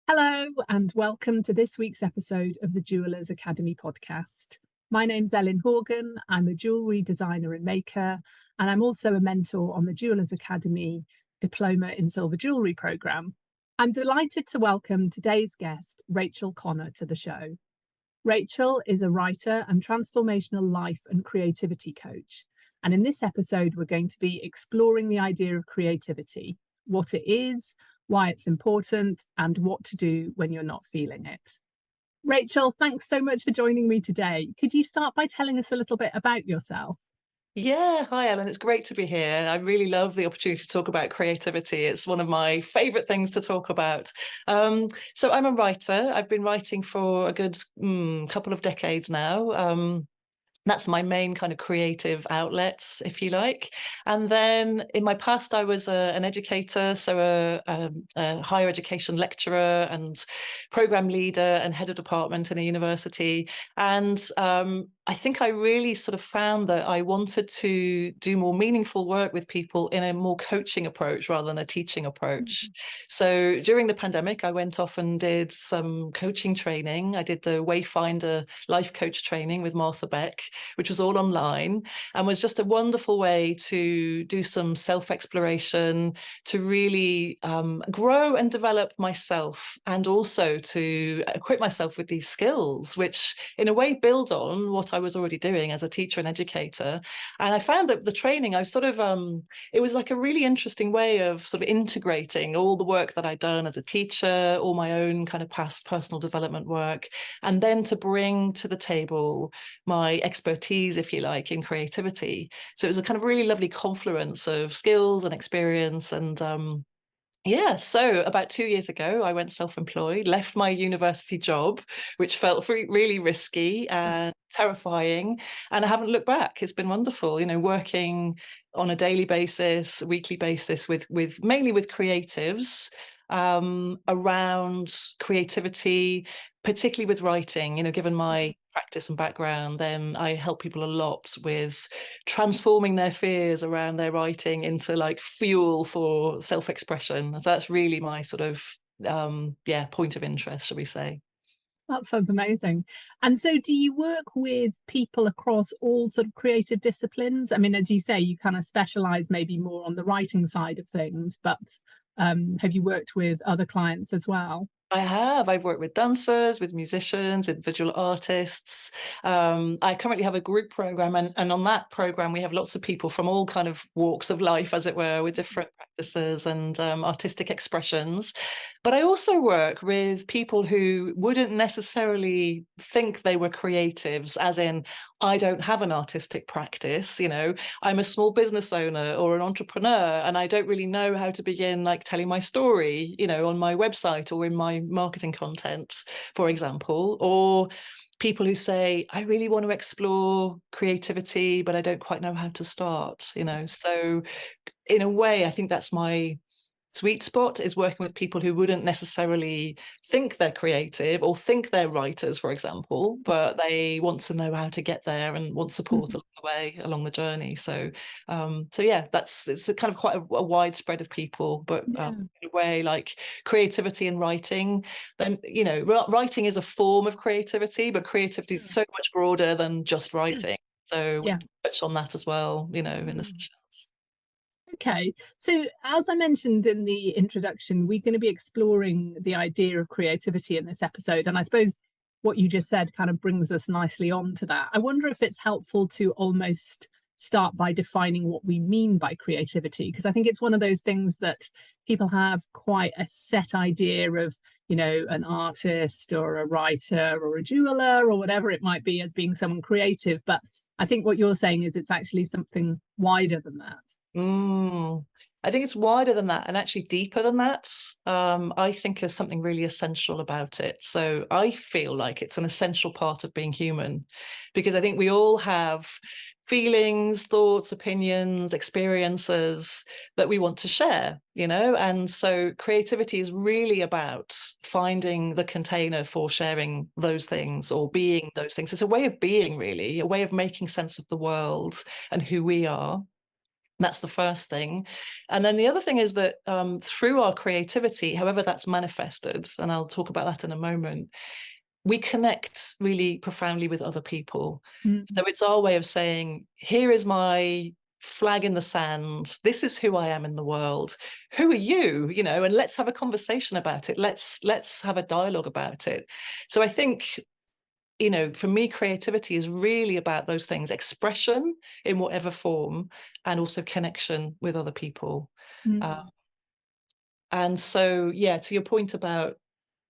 Hello, and welcome to this week's episode of the Jewelers Academy podcast. My name's Elin Horgan. I'm a jewellery designer and maker, and I'm also a mentor on the Jewelers Academy Diploma in Silver Jewellery programme. I'm delighted to welcome today's guest, Rachel Connor, to the show. Rachel is a writer and transformational life and creativity coach. And in this episode, we're going to be exploring the idea of creativity, what it is, why it's important, and what to do when you're not feeling it. Rachel, thanks so much for joining me today. Could you start by telling us a little bit about yourself? Yeah, hi Ellen. It's great to be here. I really love the opportunity to talk about creativity. It's one of my favorite things to talk about. So I'm a writer. I've been writing for a good couple of decades now. That's my main kind of creative outlets, if you like. And then in my past, I was an educator, so a higher education lecturer and program leader and head of department in a university. And I think I really sort of found that I wanted to do more meaningful work with people in a more coaching approach rather than a teaching approach. So during the pandemic, I went off and did some coaching training. I did the Wayfinder life coach training with Martha Beck, which was all online and was just a wonderful way to do some self-exploration, to really grow and develop myself, and also to equip myself with these skills, which in a way build on what I was already doing as a teacher and educator. And I found that the training, I was sort of, it was like a really interesting way of sort of integrating all the work that I'd done as a teacher, all my own kind of past personal development work, and then to bring to the table my expertise, if you like, in creativity. So it was a kind of really lovely confluence of skills and experience. And yeah, so about 2 years ago, I went self-employed, left my university job, which felt really risky and terrifying, and I haven't looked back. It's been wonderful, working on a daily basis, weekly basis with mainly with creatives around creativity, particularly with writing. Given my practice and background, then I help people a lot with transforming their fears around their writing into like fuel for self-expression. So that's really my sort of point of interest, shall we say. That sounds amazing. And so, do you work with people across all sort of creative disciplines? I mean, as you say, you kind of specialize maybe more on the writing side of things, but have you worked with other clients as well? I have. I've worked with dancers, with musicians, with visual artists. I currently have a group program, and on that program, we have lots of people from all kind of walks of life, as it were, with different practices and artistic expressions. But I also work with people who wouldn't necessarily think they were creatives, as in, I don't have an artistic practice. I'm a small business owner or an entrepreneur, and I don't really know how to begin like telling my story, on my website or in my marketing content, for example. Or people who say, I really want to explore creativity, but I don't quite know how to start. So in a way, I think that's my sweet spot, is working with people who wouldn't necessarily think they're creative or think they're writers, for example, but they want to know how to get there and want support along the way, along the journey. So yeah, it's a kind of quite a widespread of people, but Yeah. in a way, like creativity and writing, then writing is a form of creativity, but creativity is so much broader than just writing. So we Yeah. can touch on that as well, in the sessions. Okay, so as I mentioned in the introduction, we're going to be exploring the idea of creativity in this episode. And I suppose what you just said kind of brings us nicely on to that. I wonder if it's helpful to almost start by defining what we mean by creativity, because I think it's one of those things that people have quite a set idea of, an artist or a writer or a jeweler or whatever it might be as being someone creative. But I think what you're saying is it's actually something wider than that. Mm. I think it's wider than that and actually deeper than that. I think there's something really essential about it. So I feel like it's an essential part of being human, because I think we all have feelings, thoughts, opinions, experiences that we want to share. And so creativity is really about finding the container for sharing those things or being those things. It's a way of being, really, a way of making sense of the world and who we are. That's the first thing. And then the other thing is that through our creativity, however that's manifested, and I'll talk about that in a moment, we connect really profoundly with other people. So it's our way of saying, here is my flag in the sand. This is who I am in the world. Who are you? You know, and let's have a conversation about it. Let's have a dialogue about it. So I think, you know, for me, creativity is really about those things: expression in whatever form, and also connection with other people. And so, yeah, to your point about,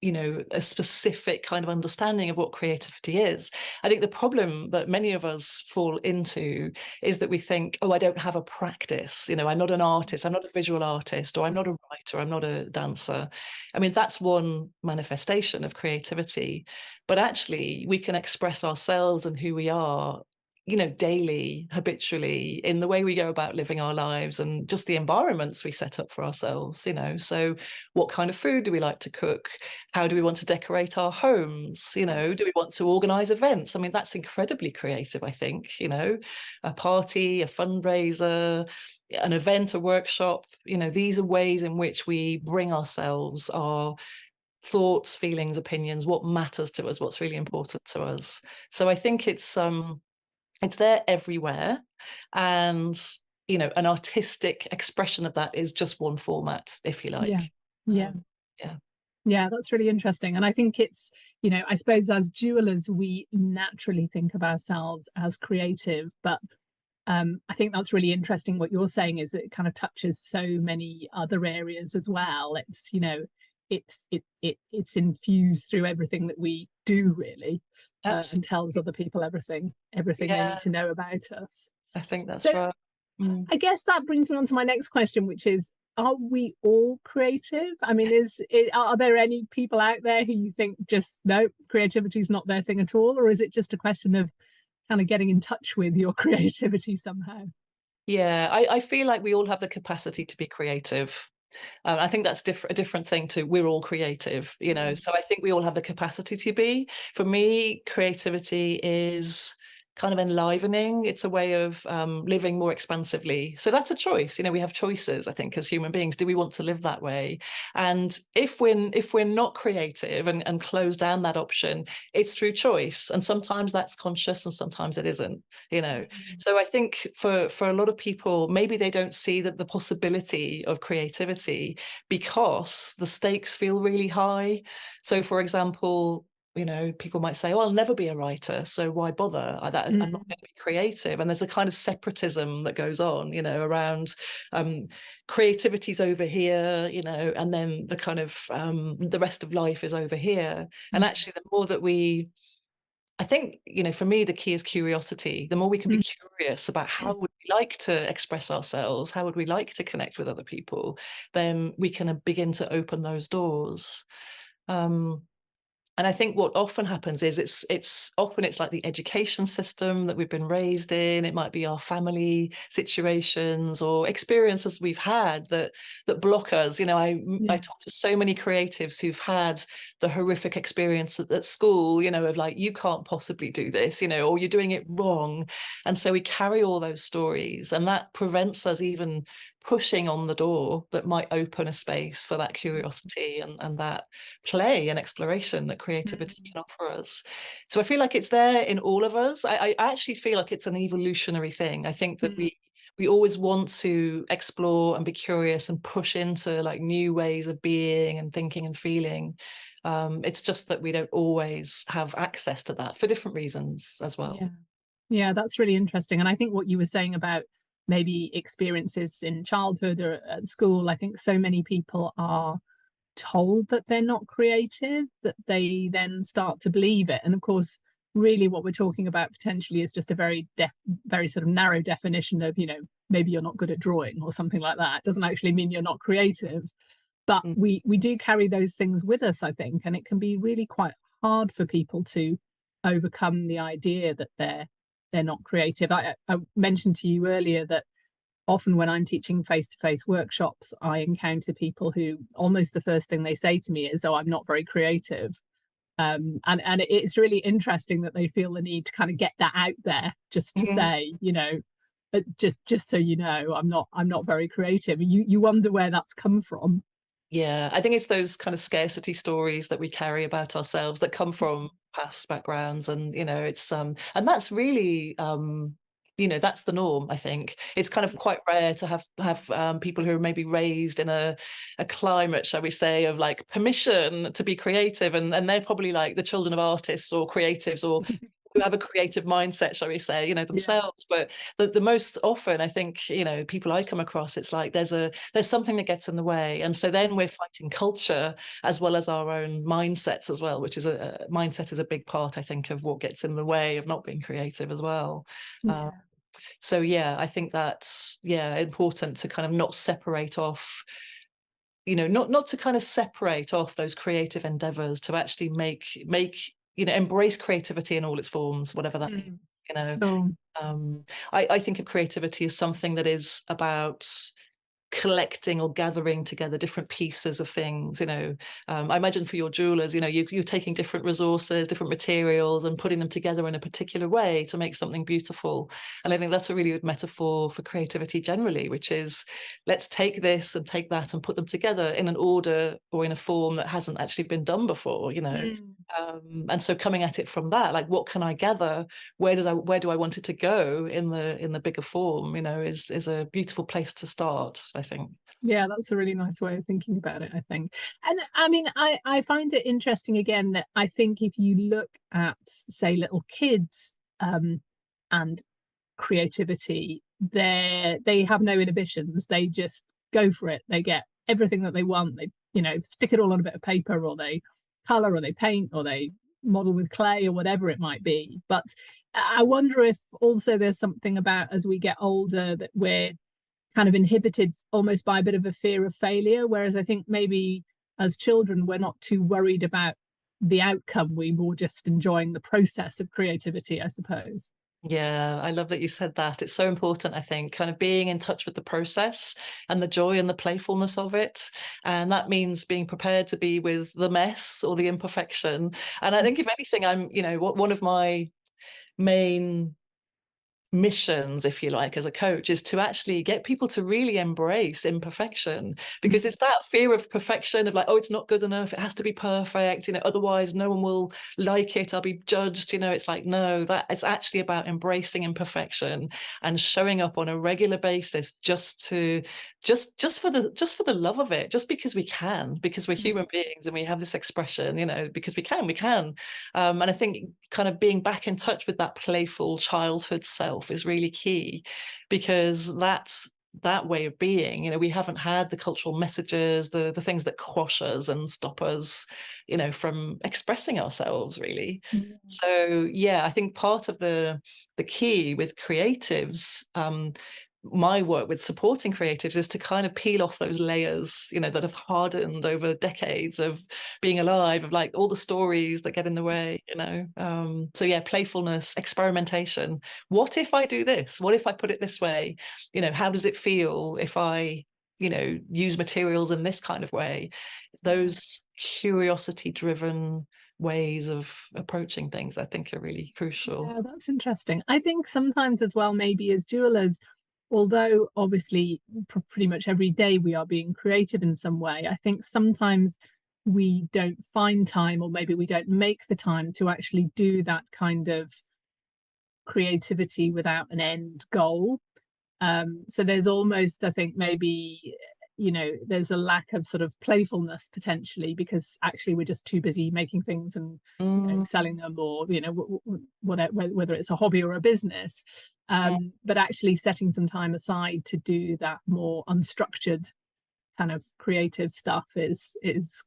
you know, a specific kind of understanding of what creativity is, I think the problem that many of us fall into is that we think, oh, I don't have a practice, you know, I'm not an artist, I'm not a visual artist, or I'm not a writer, I'm not a dancer. I mean, that's one manifestation of creativity, but actually we can express ourselves and who we are, you know, daily, habitually, in the way we go about living our lives and just the environments we set up for ourselves, you know. So what kind of food do we like to cook? How do we want to decorate our homes? You know, do we want to organize events? I mean, that's incredibly creative, I think, you know, a party, a fundraiser, an event, a workshop. You know, these are ways in which we bring ourselves, our thoughts, feelings, opinions, what matters to us, what's really important to us. So I think it's there everywhere. And, you know, an artistic expression of that is just one format, if you like. Yeah. Yeah. Yeah, that's really interesting. And I think it's, you know, I suppose as jewelers, we naturally think of ourselves as creative, but I think that's really interesting. What you're saying is it kind of touches so many other areas as well. It's, you know, it's infused through everything that we do, really, and tells other people everything they need to know about us. I think that's So right. I guess that brings me on to my next question, which is, are we all creative? I mean, are there any people out there who you think just, no, creativity is not their thing at all? Or is it just a question of kind of getting in touch with your creativity somehow? Yeah, I feel like we all have the capacity to be creative. I think that's a different thing to we're all creative, you know. So I think we all have the capacity to be. For me, creativity is kind of enlivening. It's a way of living more expansively. So that's a choice. You know, we have choices, I think, as human beings. Do we want to live that way? And if we're not creative and close down that option, it's through choice. And sometimes that's conscious and sometimes it isn't, you know. So I think for a lot of people, maybe they don't see that the possibility of creativity because the stakes feel really high. So for example, you know, people might say, oh, I'll never be a writer, so why bother? I'm not going to be creative. And there's a kind of separatism that goes on, you know, around creativity's over here, you know, and then the kind of the rest of life is over here. And actually, the more that I think, you know, for me, the key is curiosity. The more we can be curious about how would we like to express ourselves, how would we like to connect with other people, then we can begin to open those doors. And I think what often happens is it's like the education system that we've been raised in. It might be our family situations or experiences we've had that block us. You know, I talk to so many creatives who've had the horrific experience at school, you know, of like, you can't possibly do this, you know, or you're doing it wrong. And so we carry all those stories, and that prevents us even pushing on the door that might open a space for that curiosity and that play and exploration that creativity can offer us. So I feel like it's there in all of us. I actually feel like it's an evolutionary thing. I think that we always want to explore and be curious and push into like new ways of being and thinking and feeling. It's just that we don't always have access to that for different reasons as well. Yeah, that's really interesting. And I think what you were saying about maybe experiences in childhood or at school, I think so many people are told that they're not creative, that they then start to believe it. And of course, really what we're talking about potentially is just a very sort of narrow definition of, you know, maybe you're not good at drawing or something like that. It doesn't actually mean you're not creative. But we do carry those things with us, I think, and it can be really quite hard for people to overcome the idea that they're not creative. I mentioned to you earlier that often when I'm teaching face-to-face workshops, I encounter people who almost the first thing they say to me is, oh, I'm not very creative. And it's really interesting that they feel the need to kind of get that out there, just to say, you know, just so you know, I'm not very creative. You wonder where that's come from. Yeah, I think it's those kind of scarcity stories that we carry about ourselves that come from past backgrounds, and it's and that's really that's the norm. I think it's kind of quite rare to have people who are maybe raised in a climate, shall we say, of like permission to be creative, and they're probably like the children of artists or creatives or who have a creative mindset, shall we say, Yeah. themselves. But the most often, I think, people I come across, it's like there's something that gets in the way, and so then we're fighting culture as well as our own mindsets as well, which is a mindset is a big part, I think, of what gets in the way of not being creative as well. Uh, Yeah. so yeah, I think that's important to kind of not separate off, not to kind of separate off those creative endeavors, to actually make embrace creativity in all its forms, whatever that means. Mm. you know Sure. I think of creativity as something that is about collecting or gathering together different pieces of things. I imagine for your jewelers, you're taking different resources, different materials, and putting them together in a particular way to make something beautiful. And I think that's a really good metaphor for creativity generally, which is, let's take this and take that and put them together in an order or in a form that hasn't actually been done before. Mm. And so coming at it from that, like, what can I gather? Where do I want it to go in the bigger form? Is a beautiful place to start, I think. Yeah, that's a really nice way of thinking about it, I think. And I mean, I find it interesting again that I think if you look at, say, little kids and creativity, they have no inhibitions. They just go for it. They get everything that they want. They, stick it all on a bit of paper, or they color, or they paint, or they model with clay, or whatever it might be. But I wonder if also there's something about, as we get older, that we're kind of inhibited almost by a bit of a fear of failure. Whereas I think maybe as children, we're not too worried about the outcome. We're more just enjoying the process of creativity, I suppose. Yeah, I love that you said that. It's so important, I think, kind of being in touch with the process and the joy and the playfulness of it. And that means being prepared to be with the mess or the imperfection. And I think, if anything, one of my main missions, if you like, as a coach, is to actually get people to really embrace imperfection, because it's that fear of perfection, of like, oh, it's not good enough, it has to be perfect, otherwise no one will like it, I'll be judged. It's like, no, that it's actually about embracing imperfection and showing up on a regular basis, just for the love of it, just because we can, because we're human beings and we have this expression, because we can. And I think kind of being back in touch with that playful childhood self is really key, because that's that way of being. We haven't had the cultural messages, the things that quash us and stop us, from expressing ourselves, really. Mm. So yeah, I think part of the key with creatives, my work with supporting creatives, is to kind of peel off those layers, that have hardened over decades of being alive, of like all the stories that get in the way. So yeah, playfulness, experimentation. What if I do this? What if I put it this way? How does it feel if I use materials in this kind of way? Those curiosity driven ways of approaching things, I think, are really crucial. Yeah, that's interesting. I think sometimes as well, maybe as jewelers, although obviously pretty much every day we are being creative in some way, I think sometimes we don't find time, or maybe we don't make the time to actually do that kind of creativity without an end goal. So there's almost, I think, maybe, there's a lack of sort of playfulness potentially, because actually we're just too busy making things and selling them, or whatever, whether it's a hobby or a business. But actually setting some time aside to do that more unstructured kind of creative stuff is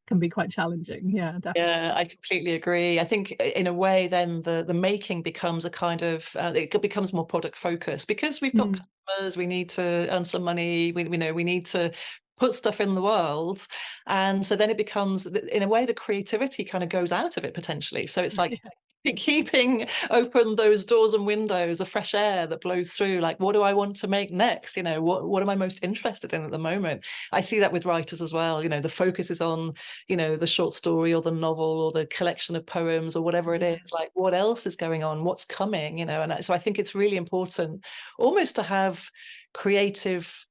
can be quite challenging. Yeah, definitely. Yeah, I completely agree. I think in a way, then the making becomes a kind of it becomes more product focused, because we've got customers, we need to earn some money, we need to put stuff in the world, and so then it becomes, in a way, the creativity kind of goes out of it potentially. So it's like, keeping open those doors and windows, the fresh air that blows through. Like, what do I want to make next? What am I most interested in at the moment? I see that with writers as well. The focus is on, the short story or the novel or the collection of poems or whatever it is. Like, what else is going on? What's coming? So I think it's really important almost to have creative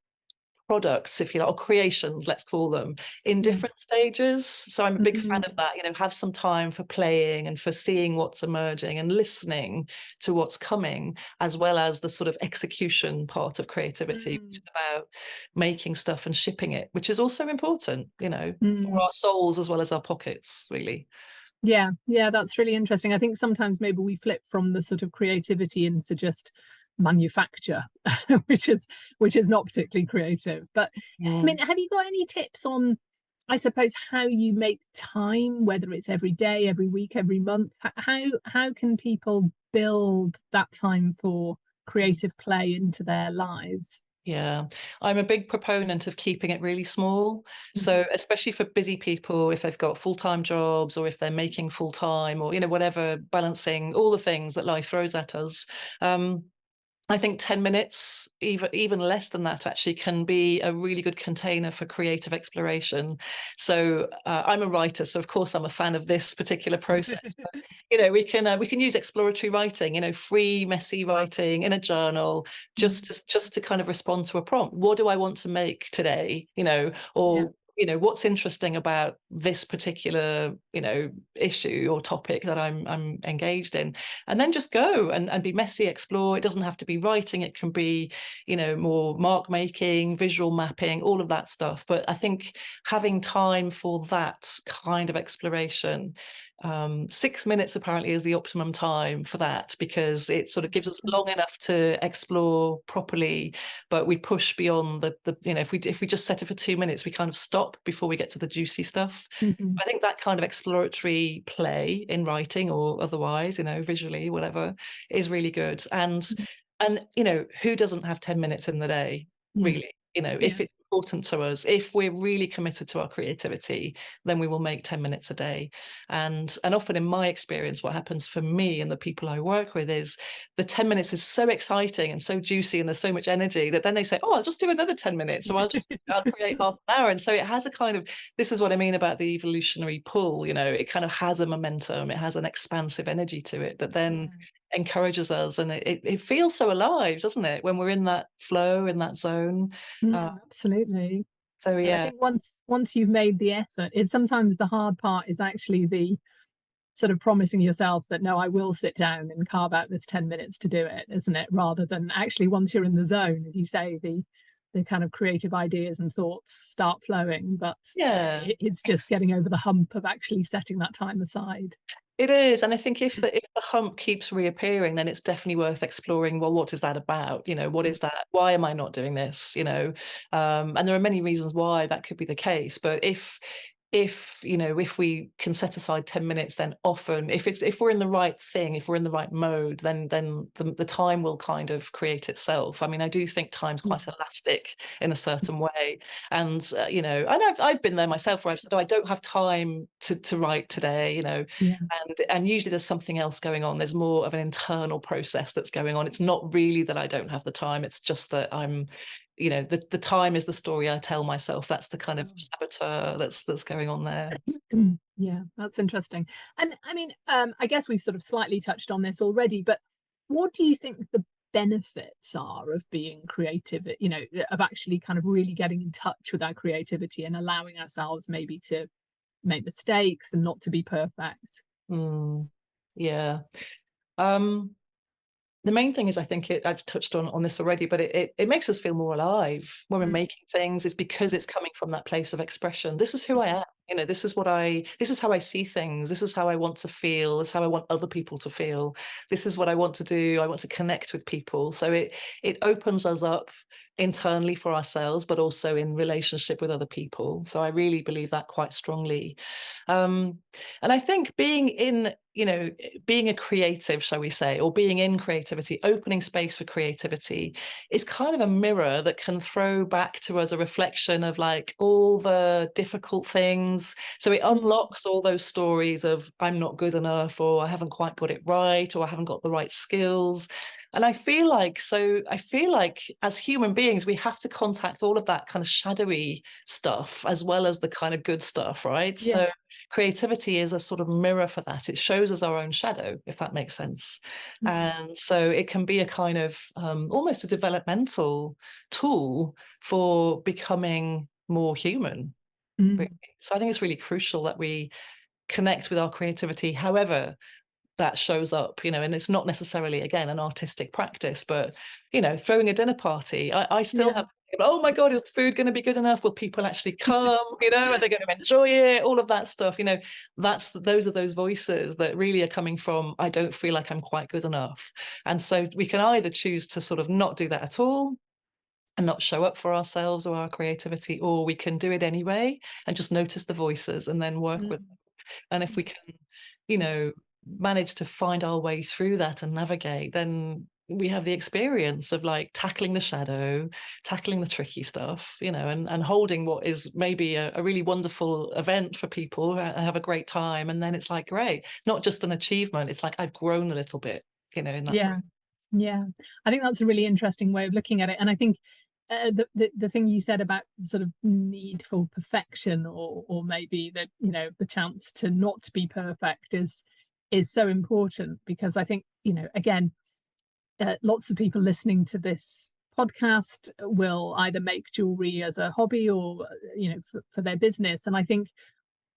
products, if you like, or creations, let's call them, in different stages. So I'm a big fan of that, have some time for playing and for seeing what's emerging and listening to what's coming, as well as the sort of execution part of creativity, which is about making stuff and shipping it, which is also important, for our souls as well as our pockets, really. Yeah, that's really interesting. I think sometimes maybe we flip from the sort of creativity into just manufacture, which is not particularly creative. But I mean, have you got any tips on, I suppose, how you make time, whether it's every day, every week, every month? How can people build that time for creative play into their lives? Yeah, I'm a big proponent of keeping it really small. So especially for busy people, if they've got full-time jobs or if they're making full-time or, whatever, balancing all the things that life throws at us. I think 10 minutes, even less than that, actually can be a really good container for creative exploration. So I'm a writer, so of course I'm a fan of this particular process. But, we can use exploratory writing, free, messy writing in a journal, just to kind of respond to a prompt. What do I want to make today? Or what's interesting about this particular, issue or topic that I'm engaged in, and then just go and be messy, explore. It doesn't have to be writing. It can be, more mark making, visual mapping, all of that stuff. But I think having time for that kind of exploration, 6 minutes apparently is the optimum time for that, because it sort of gives us long enough to explore properly, but we push beyond the if we just set it for 2 minutes, we kind of stop before we get to the juicy stuff. I think that kind of exploratory play in writing or otherwise, visually, whatever, is really good. And who doesn't have 10 minutes in the day, really? If it's important to us, if we're really committed to our creativity, then we will make 10 minutes a day. And often in my experience, what happens for me and the people I work with is the 10 minutes is so exciting and so juicy and there's so much energy that then they say, oh, I'll just do another 10 minutes, or I'll create half an hour. And so it has a kind of, this is what I mean about the evolutionary pull, it kind of has a momentum, it has an expansive energy to it that then encourages us, and it feels so alive, doesn't it, when we're in that flow, in that zone. Absolutely. So And I think once you've made the effort, it's sometimes the hard part is actually the sort of promising yourself that, no, I will sit down and carve out this 10 minutes to do it, isn't it? Rather than actually, once you're in the zone, as you say, the kind of creative ideas and thoughts start flowing. But it's just getting over the hump of actually setting that time aside. It is. And I think if the hump keeps reappearing, then it's definitely worth exploring, well, what is that about? What is that? Why am I not doing this? And there are many reasons why that could be the case. But if we can set aside 10 minutes, then often if we're in the right thing, if we're in the right mode, then the time will kind of create itself. I mean, I do think time's quite elastic in a certain way. And, and I've been there myself, where I've said, oh, I don't have time to write today, and usually there's something else going on. There's more of an internal process that's going on. It's not really that I don't have the time. It's just that I'm, the time is the story I tell myself. That's the kind of saboteur that's going on there. Yeah, that's interesting. And I mean, I guess we've sort of slightly touched on this already, but what do you think the benefits are of being creative, of actually kind of really getting in touch with our creativity and allowing ourselves maybe to make mistakes and not to be perfect? Yeah. The main thing is, I think I've touched on this already, but it makes us feel more alive when we're making things. It's because it's coming from that place of expression. This is who I am. This is how I see things. This is how I want to feel. This is how I want other people to feel. This is what I want to do. I want to connect with people. So it opens us up internally for ourselves, but also in relationship with other people. So I really believe that quite strongly. And I think being a creative, shall we say, or being in creativity, opening space for creativity is kind of a mirror that can throw back to us a reflection of like all the difficult things. So it unlocks all those stories of I'm not good enough, or I haven't quite got it right, or I haven't got the right skills. And I feel like as human beings, we have to contact all of that kind of shadowy stuff as well as the kind of good stuff, right? Yeah. So creativity is a sort of mirror for that. It shows us our own shadow, if that makes sense. And so it can be a kind of almost a developmental tool for becoming more human. Mm. So I think it's really crucial that we connect with our creativity, however that shows up, and it's not necessarily, again, an artistic practice, but, throwing a dinner party, I still have, oh my God, is the food going to be good enough? Will people actually come? Are they going to enjoy it? All of that stuff, those are those voices that really are coming from, I don't feel like I'm quite good enough. And so we can either choose to sort of not do that at all and not show up for ourselves or our creativity, or we can do it anyway and just notice the voices and then work with them. And if we can, manage to find our way through that and navigate, then we have the experience of like tackling the shadow, tackling the tricky stuff, and holding what is maybe a really wonderful event for people and have a great time. And then it's like, great, not just an achievement. It's like, I've grown a little bit, in that. Yeah. Yeah. I think that's a really interesting way of looking at it. And I think the thing you said about sort of need for perfection, or maybe that, the chance to not be perfect is so important, because I think, again, lots of people listening to this podcast will either make jewelry as a hobby or, for their business. And I think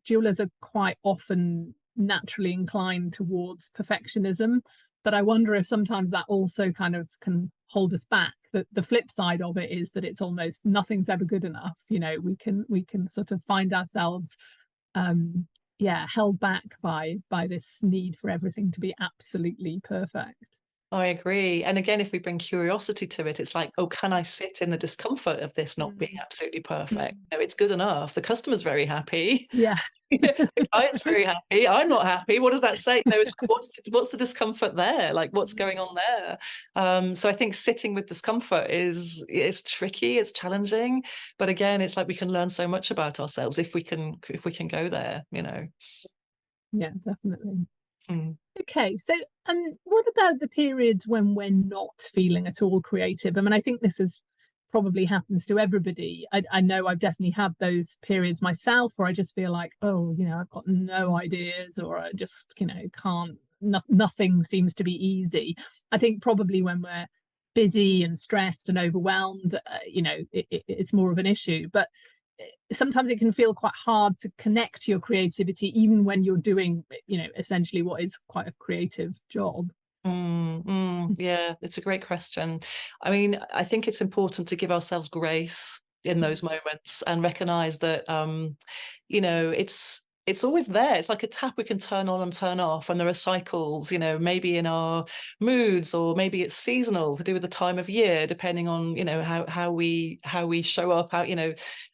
jewelers are quite often naturally inclined towards perfectionism, but I wonder if sometimes that also kind of can hold us back. The flip side of it is that it's almost nothing's ever good enough. We can sort of find ourselves held back by this need for everything to be absolutely perfect. I agree. And again, if we bring curiosity to it, it's like, oh, can I sit in the discomfort of this not being absolutely perfect? No, it's good enough. The customer's very happy. Yeah. The client's very happy. I'm not happy. What does that say? It's what's the discomfort there? Like, what's going on there? So I think sitting with discomfort it's tricky, it's challenging, but again, it's like we can learn so much about ourselves if we can go there. Yeah, definitely. Mm. Okay, so what about the periods when we're not feeling at all creative? I mean, I think this is probably happens to everybody. I know I've definitely had those periods myself where I just feel like, oh, I've got no ideas, or I just, can't, nothing seems to be easy. I think probably when we're busy and stressed and overwhelmed, it's more of an issue. But sometimes it can feel quite hard to connect to your creativity, even when you're doing, essentially what is quite a creative job. Yeah, it's a great question. I mean, I think it's important to give ourselves grace in those moments and recognize that, it's always there. It's like a tap we can turn on and turn off, and there are cycles, maybe in our moods, or maybe it's seasonal to do with the time of year, depending on, how we show up.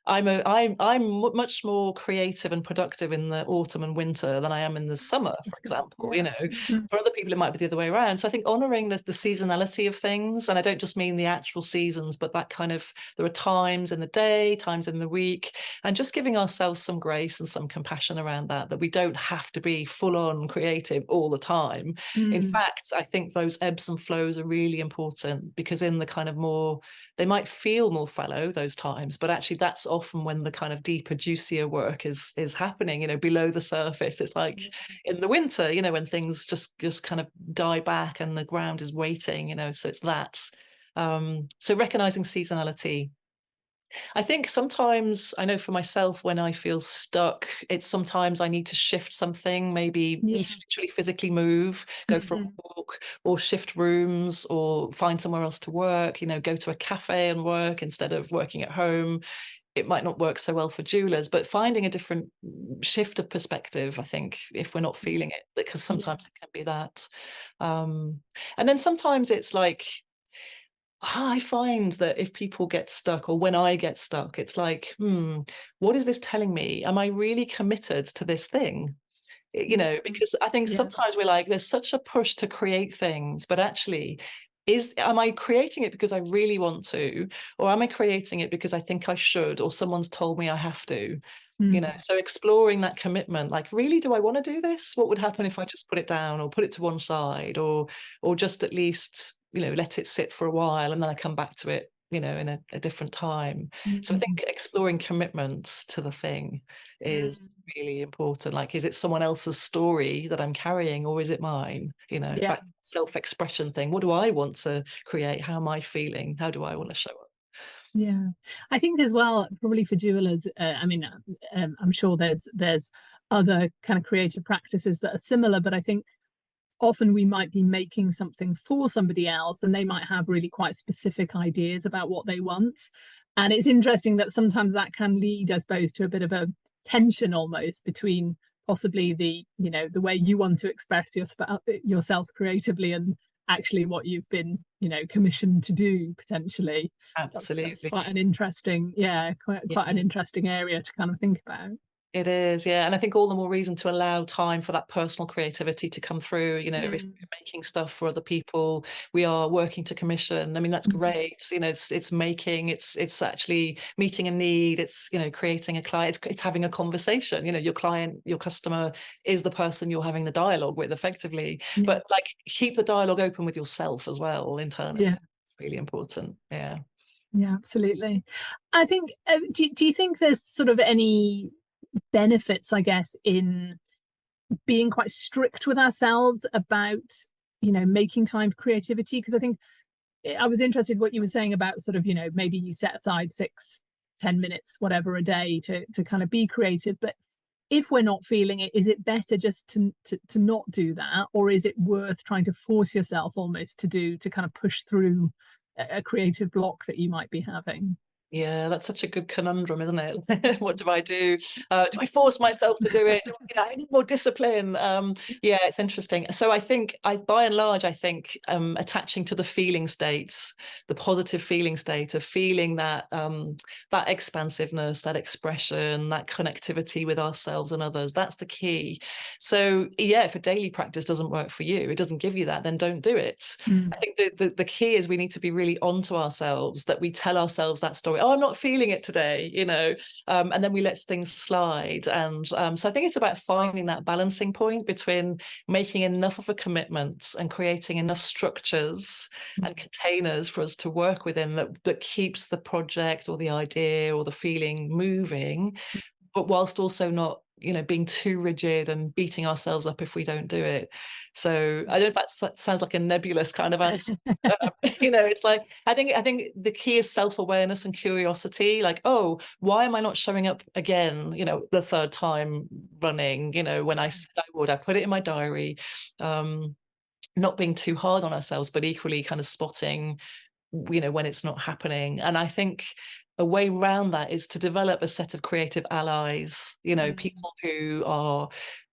I'm much more creative and productive in the autumn and winter than I am in the summer, for example. For other people it might be the other way around. So I think honoring the seasonality of things, and I don't just mean the actual seasons, but that kind of, there are times in the day, times in the week, and just giving ourselves some grace and some compassion around that we don't have to be full on creative all the time. In fact, I think those ebbs and flows are really important, because in the kind of more, they might feel more fallow, those times, but actually that's often when the kind of deeper, juicier work is happening, below the surface. It's like in the winter, when things just kind of die back and the ground is waiting, so it's that. So recognizing seasonality. I think sometimes, I know for myself, when I feel stuck, it's sometimes I need to shift something, maybe literally physically move, go for a walk, or shift rooms, or find somewhere else to work, go to a cafe and work instead of working at home. It might not work so well for jewelers, but finding a different shift of perspective, I think, if we're not feeling it, because sometimes it can be that. And then sometimes it's like, I find that if people get stuck, or when I get stuck, it's like, what is this telling me? Am I really committed to this thing? You Yeah, know, because I think yeah, sometimes we're like, there's such a push to create things, but actually, am I creating it because I really want to, or am I creating it because I think I should, or someone's told me I have to? You know, mm, so exploring that commitment, like, really, do I want to do this? What would happen if I just put it down, or put it to one side, or just at least, let it sit for a while and then I come back to it, in a different time. So I mm, think exploring commitments to the thing is mm. really important. Like, is it someone else's story that I'm carrying, or is it mine? Yeah. Back to the self-expression thing. What do I want to create? How am I feeling? How do I want to show up? Yeah, I think as well, probably for jewelers. I mean, I'm sure there's other kind of creative practices that are similar, but I think often we might be making something for somebody else, and they might have really quite specific ideas about what they want. And it's interesting that sometimes that can lead, I suppose, to a bit of a tension almost between possibly the way you want to express yourself creatively and actually what you've been commissioned to do potentially. That's Absolutely. quite an interesting, yeah, quite an Yeah. interesting area to kind of think about. It is, yeah. And I think all the more reason to allow time for that personal creativity to come through. If Mm, we're making stuff for other people, we are working to commission. I mean, that's mm, great. It's making, it's actually meeting a need. It's, creating a client. It's having a conversation. Your client, your customer is the person you're having the dialogue with effectively. yeah, But like, keep the dialogue open with yourself as well yeah. internally. It's really important. Yeah. Yeah, absolutely. I think, do you think there's sort of any benefits, I guess, in being quite strict with ourselves about, making time for creativity? Because I think I was interested what you were saying about sort of, maybe you set aside 6, 10 minutes, whatever a day to kind of be creative. But if we're not feeling it, is it better just to not do that? Or is it worth trying to force yourself almost to kind of push through a creative block that you might be having? Yeah, that's such a good conundrum, isn't it? What do I do? Do I force myself to do it? I need more discipline. Yeah, it's interesting. So I think, by and large, I think attaching to the feeling states, the positive feeling state of feeling that expansiveness, that expression, that connectivity with ourselves and others, that's the key. So yeah, if a daily practice doesn't work for you, it doesn't give you that, then don't do it. Mm, I think the key is we need to be really onto ourselves, that we tell ourselves that story. Oh, I'm not feeling it today, and then we let things slide. And so I think it's about finding that balancing point between making enough of a commitment and creating enough structures and containers for us to work within that keeps the project or the idea or the feeling moving, but whilst also not, being too rigid and beating ourselves up if we don't do it. So I don't know if that sounds like a nebulous kind of answer. It's like, I think the key is self-awareness and curiosity. Like, oh, why am I not showing up again? The third time running. When I said I would, I put it in my diary. Um, Not being too hard on ourselves, but equally kind of spotting, when it's not happening. And I think a way around that is to develop a set of creative allies, mm, people who are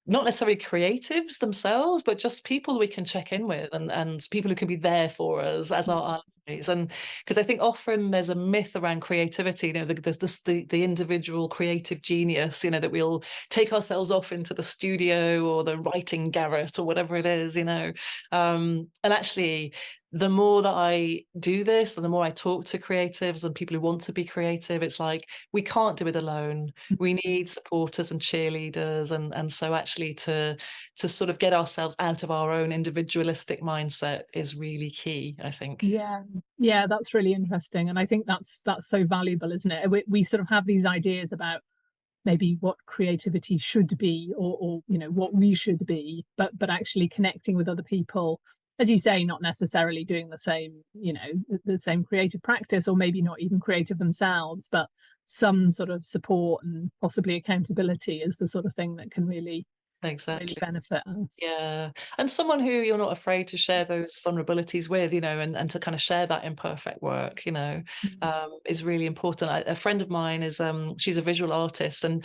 not necessarily creatives themselves, but just people we can check in with, and people who can be there for us as our allies. And because I think often there's a myth around creativity, the individual creative genius, that we'll take ourselves off into the studio or the writing garret or whatever it is, and actually, the more that I do this, the more I talk to creatives and people who want to be creative, it's like, we can't do it alone. We need supporters and cheerleaders. And so actually to sort of get ourselves out of our own individualistic mindset is really key, I think. yeah, yeah, that's really interesting, and I think that's so valuable, isn't it? We sort of have these ideas about maybe what creativity should be, or what we should be, but actually connecting with other people, as you say, not necessarily doing the same creative practice, or maybe not even creative themselves, but some sort of support and possibly accountability is the sort of thing that can really Exactly. really benefit us. Yeah. And someone who you're not afraid to share those vulnerabilities with, and to kind of share that imperfect work, is really important. A friend of mine is, she's a visual artist, and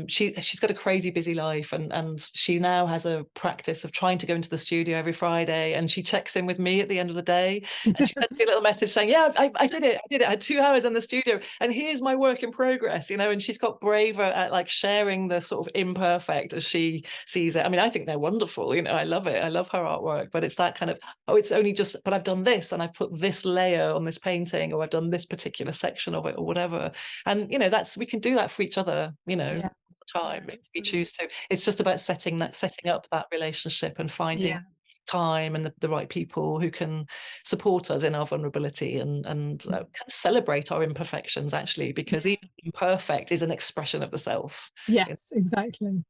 she's got a crazy busy life, and she now has a practice of trying to go into the studio every Friday, and she checks in with me at the end of the day, and she sends me a little message saying, yeah, I did it. I had 2 hours in the studio, and here's my work in progress, and she's got braver at like sharing the sort of imperfect as she sees it. I mean, I think they're wonderful. I love it. I love her artwork, but it's that kind of, oh, it's only just, but I've done this and I put this layer on this painting, or I've done this particular section of it, or whatever. And, we can do that for each other, all the time if we choose to. It's just about setting up that relationship and finding time and the right people who can support us in our vulnerability and kind of celebrate our imperfections, actually, because even imperfect is an expression of the self. Yes, exactly.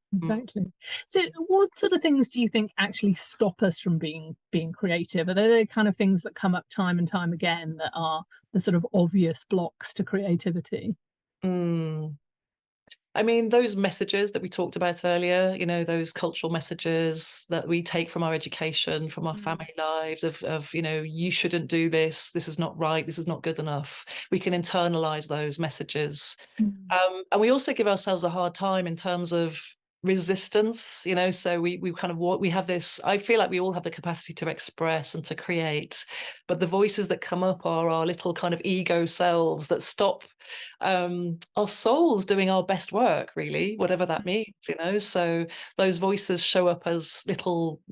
So what sort of things do you think actually stop us from being creative? Are there the kind of things that come up time and time again that are the sort of obvious blocks to creativity? I mean, those messages that we talked about earlier, those cultural messages that we take from our education, from our family lives of, you shouldn't do this, this is not right, this is not good enough. We can internalize those messages. And we also give ourselves a hard time in terms of resistance, so we kind of, we have this, I feel like we all have the capacity to express and to create, but the voices that come up are our little kind of ego selves that stop our souls doing our best work, really, whatever that means, so those voices show up as little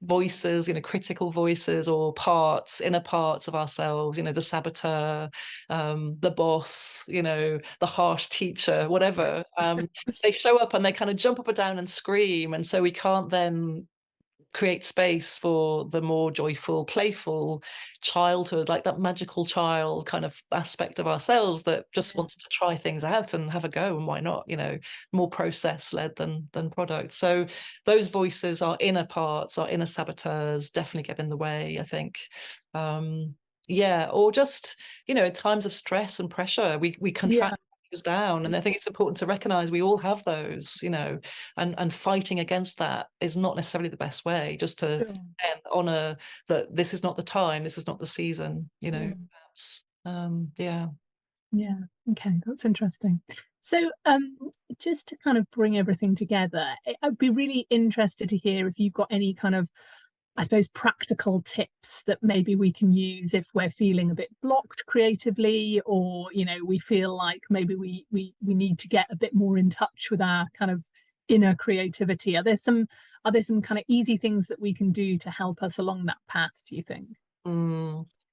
voices, critical voices, or inner parts of ourselves, the saboteur, the boss, the harsh teacher, whatever. They show up and they kind of jump up and down and scream, and so we can't then create space for the more joyful, playful childhood, like that magical child kind of aspect of ourselves that just wants to try things out and have a go, and why not, more process led than product. So those voices, our inner parts, our inner saboteurs, definitely get in the way, I think. Or just, in times of stress and pressure, we contract down, and I think it's important to recognize we all have those, and fighting against that is not necessarily the best way, just to honor that this is not the time, this is not the season, perhaps. Okay, that's interesting. So just to kind of bring everything together, I'd be really interested to hear if you've got any kind of, I suppose, practical tips that maybe we can use if we're feeling a bit blocked creatively, or we feel like maybe we need to get a bit more in touch with our kind of inner creativity. Are there some kind of easy things that we can do to help us along that path, do you think?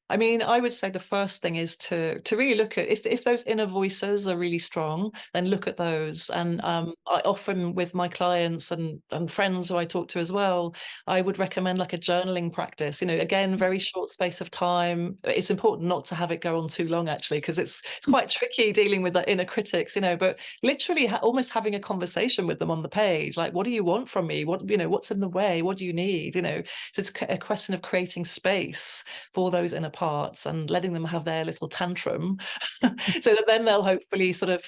I mean, I would say the first thing is to really look at, if those inner voices are really strong, then look at those. And I often, with my clients and friends who I talk to as well, I would recommend like a journaling practice. Again, very short space of time. It's important not to have it go on too long, actually, because it's quite tricky dealing with that inner critics. But literally almost having a conversation with them on the page, like, what do you want from me? What's in the way? What do you need? So it's a question of creating space for those inner parts and letting them have their little tantrum so that then they'll hopefully sort of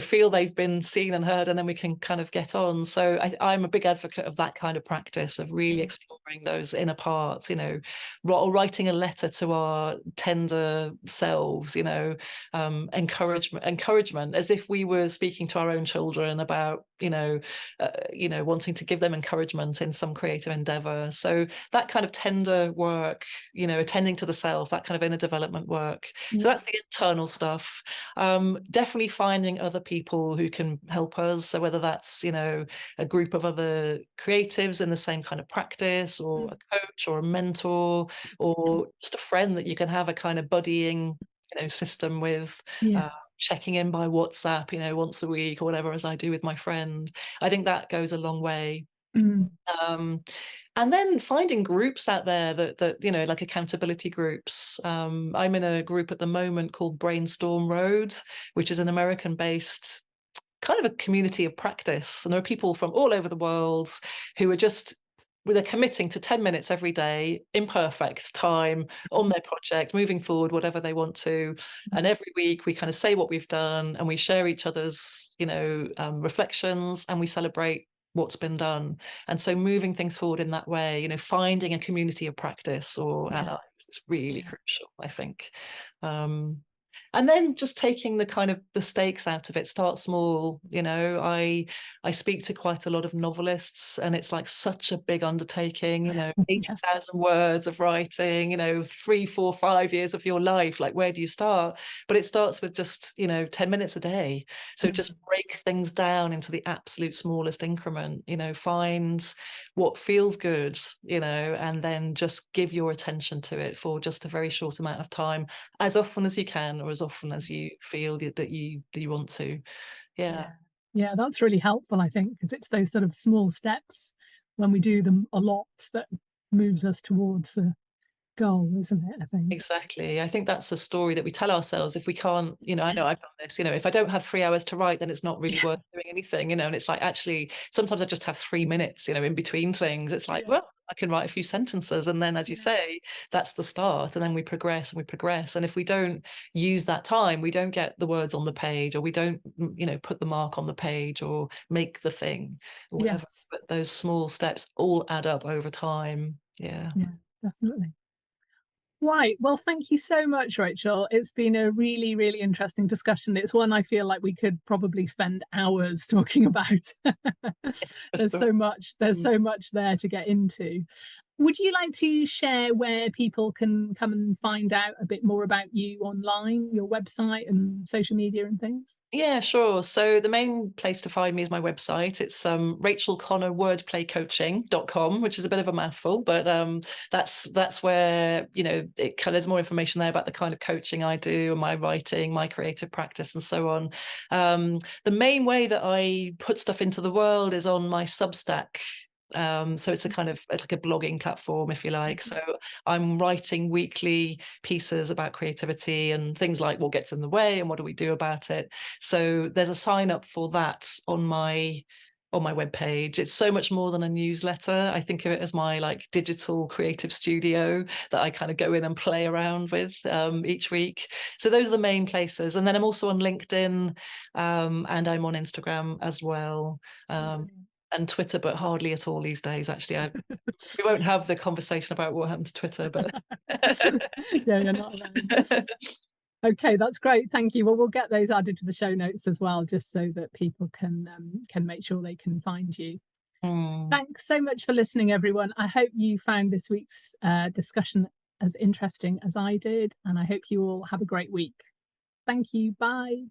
feel they've been seen and heard, and then we can kind of get on. So I'm a big advocate of that kind of practice, of really exploring those inner parts, or writing a letter to our tender selves, encouragement, as if we were speaking to our own children about wanting to give them encouragement in some creative endeavor. So that kind of tender work, attending to the self, that kind of inner development work. So that's the internal stuff. Definitely finding other people who can help us. So whether that's, a group of other creatives in the same kind of practice, or a coach or a mentor, or just a friend that you can have a kind of buddying, system with, checking in by WhatsApp, once a week or whatever, as I do with my friend. I think that goes a long way. And then finding groups out there that like accountability groups. I'm in a group at the moment called Brainstorm Road, which is an American-based kind of a community of practice. And there are people from all over the world who are just, they're committing to 10 minutes every day, imperfect time on their project, moving forward, whatever they want to. And every week we kind of say what we've done, and we share each other's, reflections, and we celebrate what's been done. And so moving things forward in that way, finding a community of practice or Yeah. allies is really Yeah. crucial, I think. And then just taking the kind of the stakes out of it. Start small. I speak to quite a lot of novelists, and it's like such a big undertaking, Yeah. 80,000 words of writing, 3, 4, 5 years of your life. Like, where do you start? But it starts with just 10 minutes a day. So just break things down into the absolute smallest increment. Find what feels good, and then just give your attention to it for just a very short amount of time, as often as you can, or as often as you feel that you want to. Yeah. Yeah, that's really helpful, I think, because it's those sort of small steps when we do them a lot that moves us towards a goal, isn't it? I think. Exactly. I think that's a story that we tell ourselves. If we can't, I know I've done this, if I don't have 3 hours to write, then it's not really worth doing anything, and it's like, actually, sometimes I just have 3 minutes, in between things. It's like, well, I can write a few sentences. And then, as you say, that's the start. And then we progress and we progress. And if we don't use that time, we don't get the words on the page, or we don't, put the mark on the page or make the thing or whatever. Yes. But those small steps all add up over time. Yeah. Yeah, definitely. Right. Well, thank you so much, Rachel. It's been a really, really interesting discussion. It's one I feel like we could probably spend hours talking about. There's so much, there to get into. Would you like to share where people can come and find out a bit more about you online, your website and social media and things? Yeah, sure. So the main place to find me is my website. It's rachelconnorwordplaycoaching.com, which is a bit of a mouthful, but that's where, there's more information there about the kind of coaching I do and my writing, my creative practice, and so on. The main way that I put stuff into the world is on my Substack. So it's a kind of like a blogging platform, if you like. So I'm writing weekly pieces about creativity and things like what gets in the way and what do we do about it. So there's a sign up for that on my webpage. It's so much more than a newsletter. I think of it as my like digital creative studio that I kind of go in and play around with each week. So those are the main places. And then I'm also on LinkedIn, and I'm on Instagram as well. And Twitter, but hardly at all these days. Actually, we won't have the conversation about what happened to Twitter, but Yeah, you're not around. Okay, that's great. Thank you. Well, we'll get those added to the show notes as well, just so that people can make sure they can find you. Thanks so much for listening, everyone. I hope you found this week's discussion as interesting as I did, and I hope you all have a great week. Thank you. Bye.